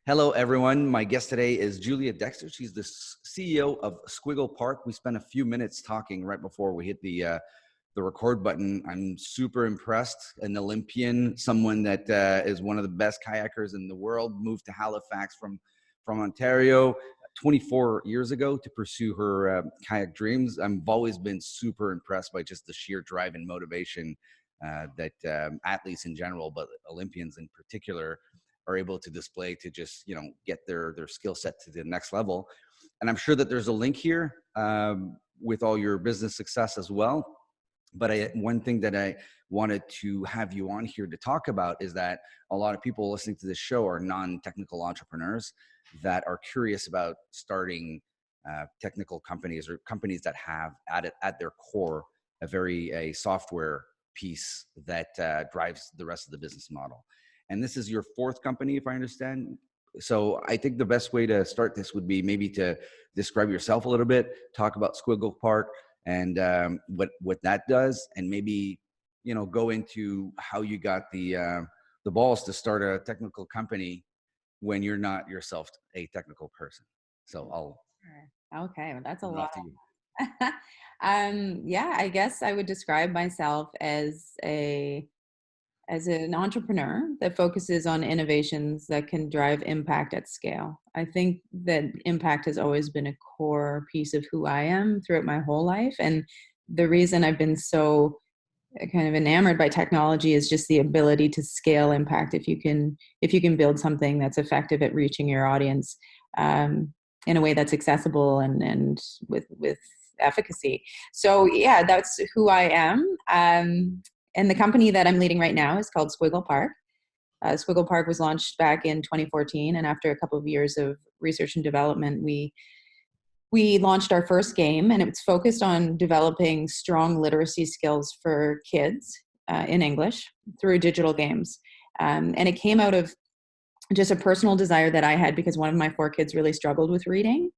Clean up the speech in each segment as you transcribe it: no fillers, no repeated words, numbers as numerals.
Hello, everyone. My guest today is Julia Dexter. She's the CEO of Squiggle Park. We spent a few minutes talking right before we hit the record button. I'm super impressed. An Olympian, someone that is one of the best kayakers in the world, moved to Halifax from Ontario 24 years ago to pursue her kayak dreams. I've always been super impressed by just the sheer drive and motivation that athletes in general, but Olympians in particular, are able to display to just, get their skill set to the next level. And I'm sure that there's a link here with all your business success as well. But one thing that I wanted to have you on here to talk about is that a lot of people listening to this show are non-technical entrepreneurs that are curious about starting technical companies or companies that have at their core a software piece that drives the rest of the business model. And this is your fourth company, if I understand. So I think the best way to start this would be maybe to describe yourself a little bit, talk about Squiggle Park and what that does, and maybe go into how you got the balls to start a technical company when you're not yourself a technical person. So Okay, well, that's a lot. Yeah, I guess I would describe myself as an entrepreneur that focuses on innovations that can drive impact at scale. I think that impact has always been a core piece of who I am throughout my whole life. And the reason I've been so kind of enamored by technology is just the ability to scale impact. If you can build something that's effective at reaching your audience in a way that's accessible and with efficacy. So yeah, that's who I am. And the company that I'm leading right now is called Squiggle Park. Squiggle Park was launched back in 2014, and after a couple of years of research and development, we launched our first game, and it's focused on developing strong literacy skills for kids in English through digital games. And it came out of just a personal desire that I had because one of my 4 kids really struggled with reading.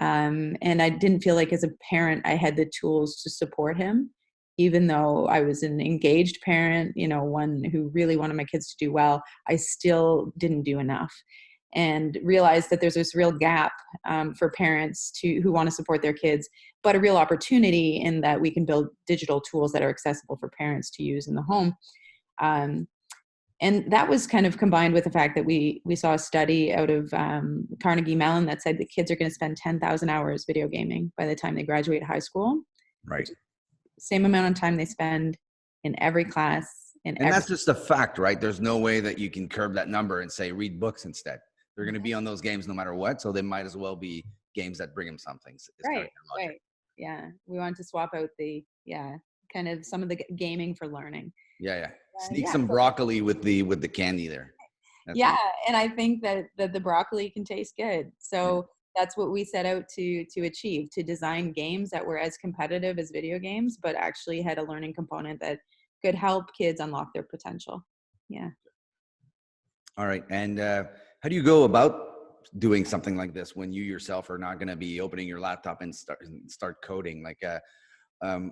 And I didn't feel like as a parent I had the tools to support him. Even though I was an engaged parent, one who really wanted my kids to do well, I still didn't do enough, and realized that there's this real gap for parents who want to support their kids, but a real opportunity in that we can build digital tools that are accessible for parents to use in the home. And that was kind of combined with the fact that we saw a study out of Carnegie Mellon that said that kids are going to spend 10,000 hours video gaming by the time they graduate high school. Right. Same amount of time they spend in every class. And that's just a fact, right? There's no way that you can curb that number and say, read books instead. They're going to be on those games no matter what. So they might as well be games that bring them something. Right. Yeah. We wanted to swap out kind of some of the gaming for learning. Yeah. Sneak some broccoli with the candy there. And I think that the broccoli can taste good. So that's what we set out to achieve, to design games that were as competitive as video games, but actually had a learning component that could help kids unlock their potential. Yeah. All right. And how do you go about doing something like this when you yourself are not going to be opening your laptop and start coding? Like a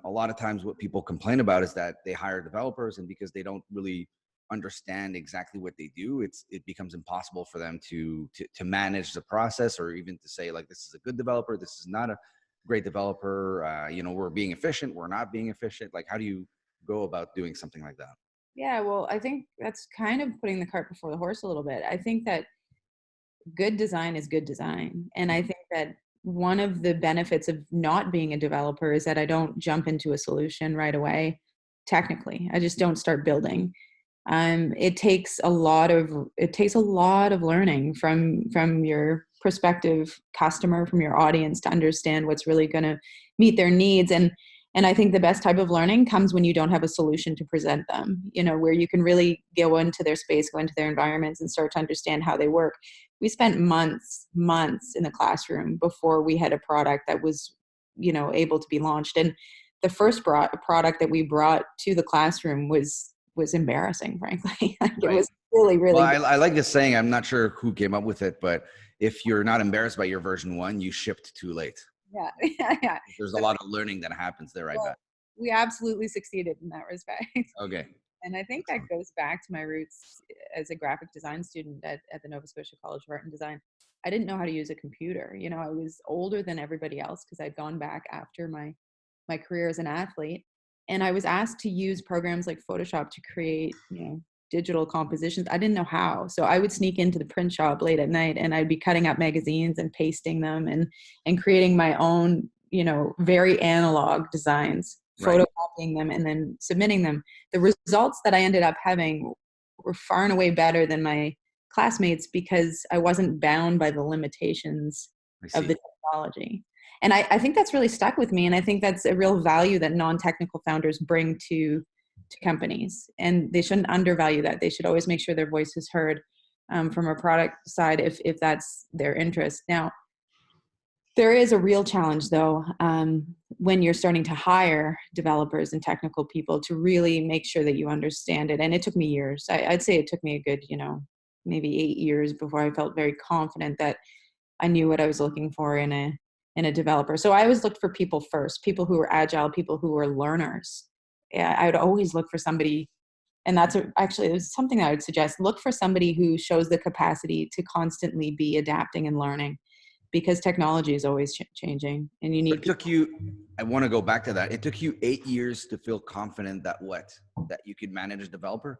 lot of times what people complain about is that they hire developers, and because they don't really understand exactly what they do, it becomes impossible for them to manage the process, or even to say, like, this is a good developer, this is not a great developer, we're being efficient, we're not being efficient. Like, how do you go about doing something like that? Yeah, well, I think that's kind of putting the cart before the horse a little bit. I think that good design is good design, and I think that one of the benefits of not being a developer is that I don't jump into a solution right away. Technically, I just don't start building. It takes a lot of learning from your prospective customer, from your audience, to understand what's really going to meet their needs. And I think the best type of learning comes when you don't have a solution to present them, where you can really go into their space, go into their environments, and start to understand how they work. We spent months in the classroom before we had a product that was, able to be launched. And the first product that we brought to the classroom was embarrassing, frankly. It was really, really. Well, I like this saying. I'm not sure who came up with it, but if you're not embarrassed by your version 1, you shipped too late. Yeah. There's a lot of learning that happens there, I bet. We absolutely succeeded in that respect. Okay. And I think that goes back to my roots as a graphic design student at the Nova Scotia College of Art and Design. I didn't know how to use a computer. You know, I was older than everybody else because I'd gone back after my career as an athlete. And I was asked to use programs like Photoshop to create, you know, digital compositions. I didn't know how. So I would sneak into the print shop late at night and I'd be cutting up magazines and pasting them and creating my own, you know, very analog designs, Right. photocopying them and then submitting them. The results that I ended up having were far and away better than my classmates because I wasn't bound by the limitations of the technology. And I think that's really stuck with me. And I think that's a real value that non-technical founders bring to companies. And they shouldn't undervalue that. They should always make sure their voice is heard from a product side if that's their interest. Now, there is a real challenge, though, when you're starting to hire developers and technical people to really make sure that you understand it. And it took me years. I'd say it took me a good, you know, maybe 8 years before I felt very confident that I knew what I was looking for in a developer. So I always looked for people first, people who were agile, people who were learners. Yeah, I would always look for somebody, and actually it was something that I would suggest. Look for somebody who shows the capacity to constantly be adapting and learning, because technology is always changing, and you need. It took you. I want to go back to that. It took you 8 years to feel confident that you could manage a developer.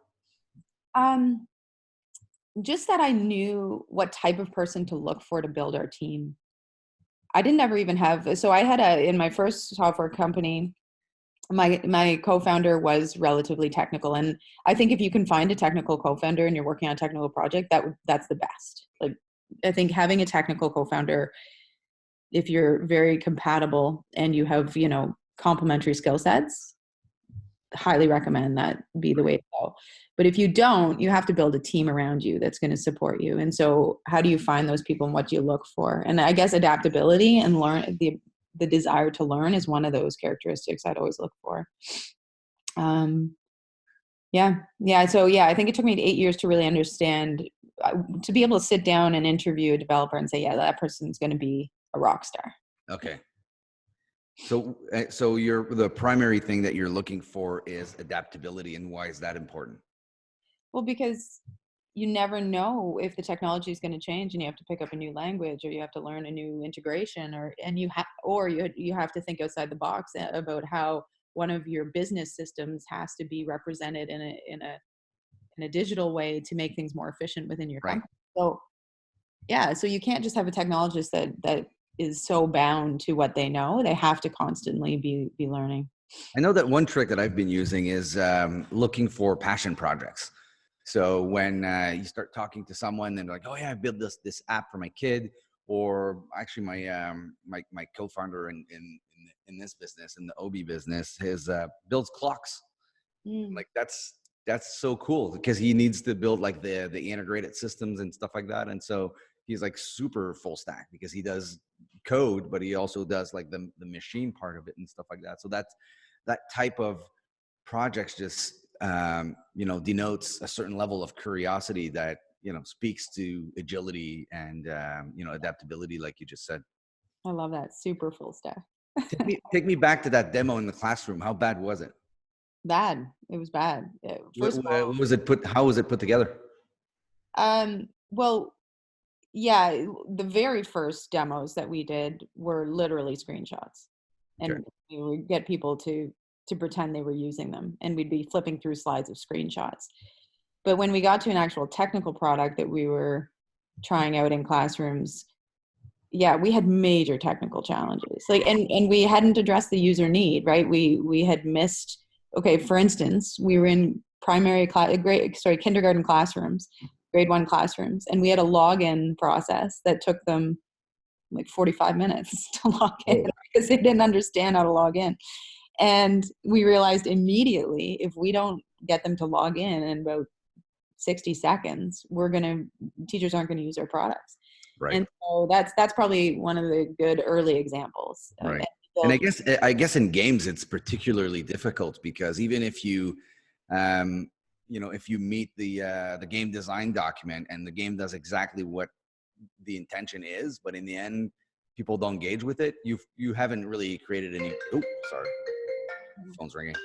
Just that I knew what type of person to look for to build our team. I didn't ever even have. So I had in my first software company, my co-founder was relatively technical, and I think if you can find a technical co-founder and you're working on a technical project, that's the best. Like, I think having a technical co-founder, if you're very compatible and you have, you know, complementary skill sets, highly recommend that be the way to go. But if you don't, you have to build a team around you that's going to support you. And so how do you find those people and what do you look for? And I guess adaptability and the desire to learn is one of those characteristics I'd always look for. Yeah. So yeah, I think it took me 8 years to really understand, to be able to sit down and interview a developer and say, yeah, that person's going to be a rock star. Okay. So the primary thing that you're looking for is adaptability. And why is that important? Well, because you never know if the technology is going to change and you have to pick up a new language or you have to learn a new integration you have to think outside the box about how one of your business systems has to be represented in a digital way to make things more efficient within your company. So yeah, so you can't just have a technologist that is so bound to what they know. They have to constantly be learning. I know that one trick that I've been using is looking for passion projects. So when you start talking to someone and they're like, oh yeah, I built this app for my kid, or actually my co-founder in this business, in the OB business, builds clocks. Like that's so cool because he needs to build like the integrated systems and stuff like that. And so he's like super full stack because he does code, but he also does like the machine part of it and stuff like that. So that type of projects just denotes a certain level of curiosity that speaks to agility and adaptability, like you just said. I love that. Super full stack. Take me back to that demo in the classroom. How bad was it? Bad. It was bad. How was it put together? Well, yeah, the very first demos that we did were literally screenshots, and we would get people to pretend they were using them, and we'd be flipping through slides of screenshots. But when we got to an actual technical product that we were trying out in classrooms, yeah, we had major technical challenges. Like, and we hadn't addressed the user need, right? We had missed. Okay, for instance, we were in kindergarten classrooms, grade 1 classrooms, and we had a login process that took them like 45 minutes to log in because they didn't understand how to log in. And we realized immediately, if we don't get them to log in about 60 seconds, teachers aren't going to use our products. Right. And so that's probably one of the good early examples. Right. And I guess in games, it's particularly difficult because even if you, if you meet the game design document and the game does exactly what the intention is, but in the end, people don't engage with it, you haven't really created any. Oh, sorry, phone's ringing.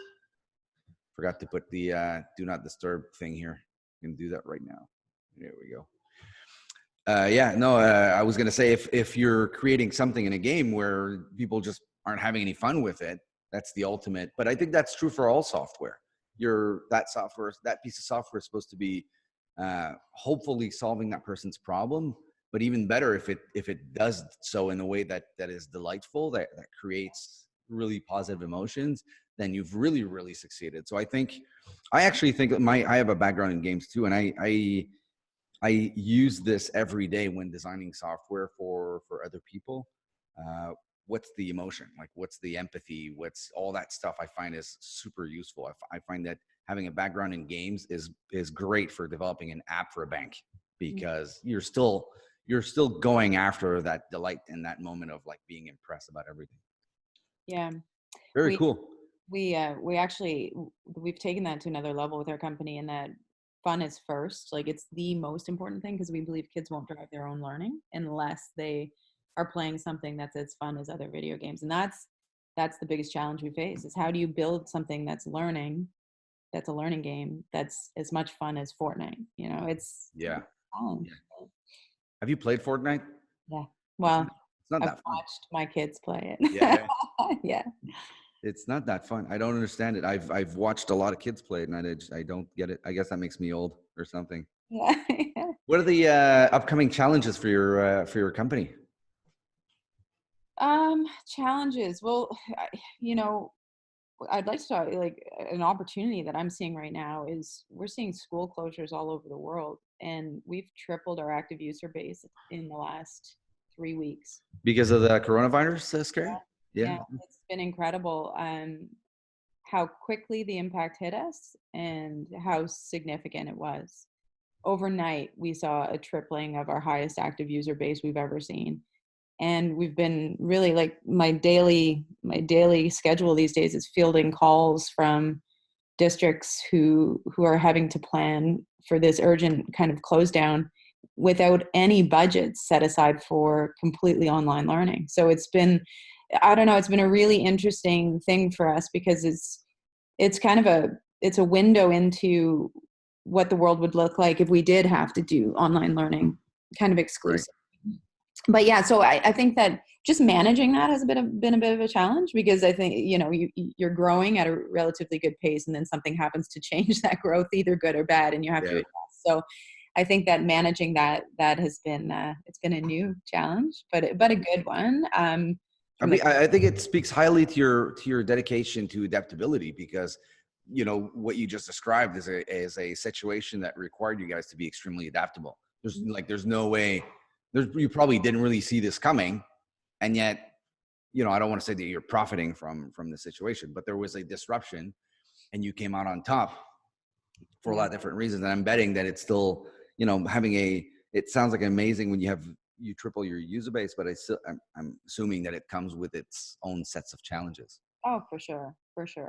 Forgot to put the do not disturb thing here. I'm gonna do that right now. There we go. I was gonna say if you're creating something in a game where people just aren't having any fun with it, that's the ultimate. But I think that's true for all software. That piece of software is supposed to be hopefully solving that person's problem. But even better if it does so in a way that is delightful, that creates really positive emotions, then you've really, really succeeded. So I actually think that I have a background in games too, and I use this every day when designing software for other people. What's the emotion? Like, what's the empathy? What's all that stuff? I find is super useful. I find that having a background in games is great for developing an app for a bank, because you're still going after that delight in that moment of like being impressed about everything. Yeah. Very cool. We've taken that to another level with our company, and that fun is first. Like, it's the most important thing, because we believe kids won't drive their own learning unless they are playing something that's as fun as other video games. And that's the biggest challenge we face, is how do you build something that's a learning game that's as much fun as Fortnite? You know, it's fun. Yeah. Have you played Fortnite? Yeah. Well, it's not I've that fun. watched my kids play it. Yeah. Yeah. It's not that fun. I don't understand it. I've watched a lot of kids play it, and I don't get it. I guess that makes me old or something. Yeah. What are the upcoming challenges for your company? Challenges. Well, I'd like to talk, like, an opportunity that I'm seeing right now is we're seeing school closures all over the world, and we've tripled our active user base in the last 3 weeks. Because of the coronavirus scare? Yeah, it's been incredible. How quickly the impact hit us and how significant it was. Overnight, we saw a tripling of our highest active user base we've ever seen. And we've been really, like, my daily schedule these days is fielding calls from districts who are having to plan for this urgent kind of close down without any budgets set aside for completely online learning. So it's been a really interesting thing for us, because it's kind of a window into what the world would look like if we did have to do online learning kind of exclusive. Right. But yeah, so I think that just managing that has been a bit of a challenge, because I think, you're growing at a relatively good pace, and then something happens to change that growth, either good or bad, and you have to adjust. So I think that managing that has been it's been a new challenge, but a good one. I think it speaks highly to your dedication to adaptability, because what you just described is a situation that required you guys to be extremely adaptable. There's no way. You probably didn't really see this coming, and yet, I don't want to say that you're profiting from the situation, but there was a disruption, and you came out on top for a lot of different reasons. And I'm betting that it's still, it sounds like amazing when you triple your user base, but I'm assuming that it comes with its own sets of challenges. Oh, for sure.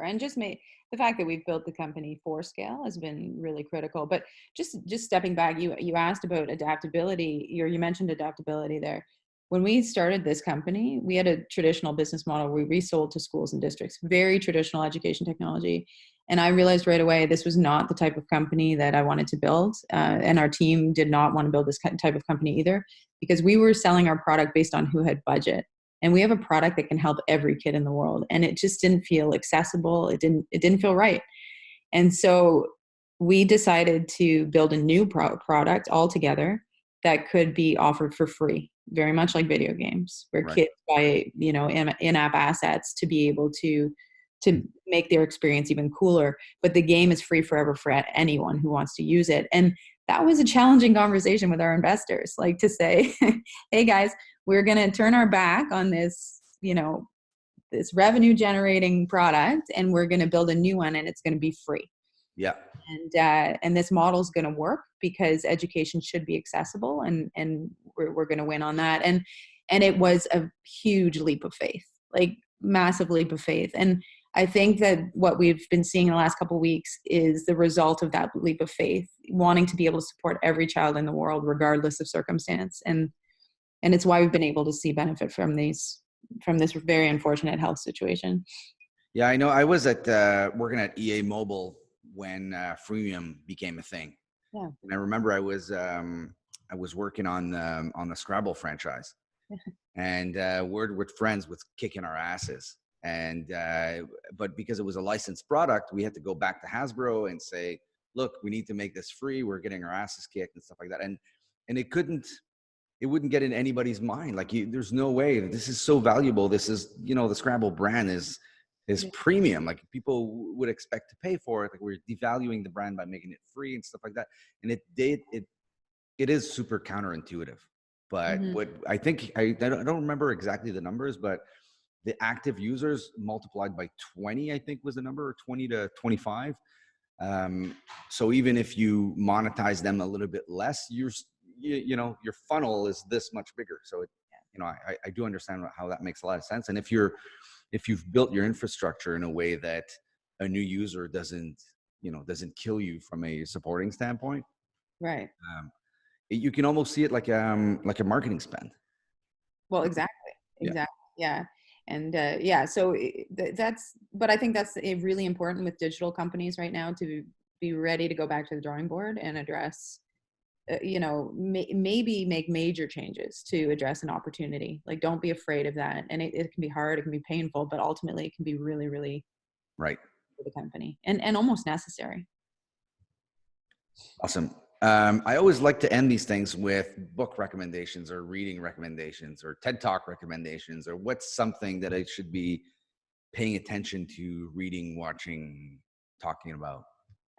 And just the fact that we've built the company for scale has been really critical. But just stepping back, you asked about adaptability. You mentioned adaptability there. When we started this company, we had a traditional business model. We resold to schools and districts, very traditional education technology. And I realized right away this was not the type of company that I wanted to build. And our team did not want to build this type of company either, because we were selling our product based on who had budget. And we have a product that can help every kid in the world. And it just didn't feel accessible. It didn't feel right. And so we decided to build a new product altogether that could be offered for free, very much like video games, where kids buy, in-app assets to be able to make their experience even cooler. But the game is free forever for anyone who wants to use it. And that was a challenging conversation with our investors, like to say, hey guys, we're going to turn our back on this, this revenue generating product, and we're going to build a new one, and it's going to be free. Yeah. And this model is going to work because education should be accessible, and we're going to win on that. And it was a huge leap of faith, like massive leap of faith. And I think that what we've been seeing in the last couple of weeks is the result of that leap of faith, wanting to be able to support every child in the world, regardless of circumstance. And it's why we've been able to see benefit from this very unfortunate health situation. Yeah, I know. I was at working at EA Mobile when freemium became a thing, Yeah. and I remember I was working on the Scrabble franchise, and Word with Friends was kicking our asses. And but because it was a licensed product, we had to go back to Hasbro and say, "Look, we need to make this free. We're getting our asses kicked and stuff like that." And it wouldn't get in anybody's mind. Like, there's no way this is so valuable. This is, the Scrabble brand is Yeah. premium. Like, people would expect to pay for it. Like, we're devaluing the brand by making it free and stuff like that. And it is super counterintuitive. But Mhm. what I think, I don't remember exactly the numbers, but the active users multiplied by 20, I think was the number, or 20 to 25. So even if you monetize them a little bit less, your funnel is this much bigger. So I do understand how that makes a lot of sense. And if you've built your infrastructure in a way that a new user doesn't kill you from a supporting standpoint, Right. um, you can almost see it like a marketing spend. Well, exactly. Yeah. Exactly. Yeah. And yeah, so but I think that's really important with digital companies right now, to be ready to go back to the drawing board and address, maybe make major changes to address an opportunity. Like, don't be afraid of that. And it can be hard, it can be painful, but ultimately it can be really, really Right. for the company, and almost necessary. Awesome. I always like to end these things with book recommendations or reading recommendations or TED Talk recommendations, or what's something that I should be paying attention to, reading, watching, talking about.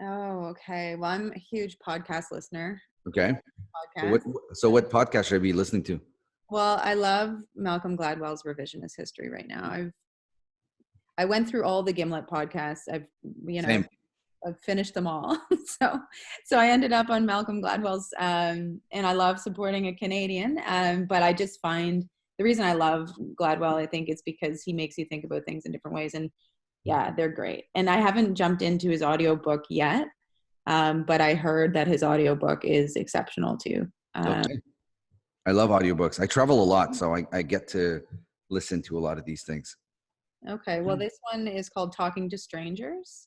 Oh, okay. Well, I'm a huge podcast listener. Okay. So Podcast. what podcast should I be listening to? Well, I love Malcolm Gladwell's Revisionist History right now. I went through all the Gimlet podcasts. You know, Same. I've finished them all. so I ended up on Malcolm Gladwell's, and I love supporting a Canadian. But I just find the reason I love Gladwell, I think, is because he makes you think about things in different ways. And yeah, they're great. And I haven't jumped into his audiobook yet, but I heard that his audiobook is exceptional too. Okay. I love audiobooks. I travel a lot, so I get to listen to a lot of these things. Okay, well, this one is called Talking to Strangers.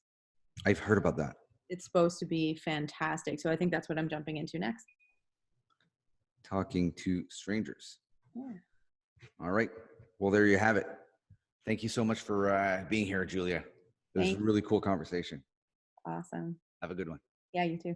I've heard about that. It's supposed to be fantastic. So I think that's what I'm jumping into next. Talking to strangers. Yeah. All right. Well, there you have it. Thank you so much for being here, Julia. It was a Thanks. really cool conversation. Awesome. Have a good one. Yeah, you too.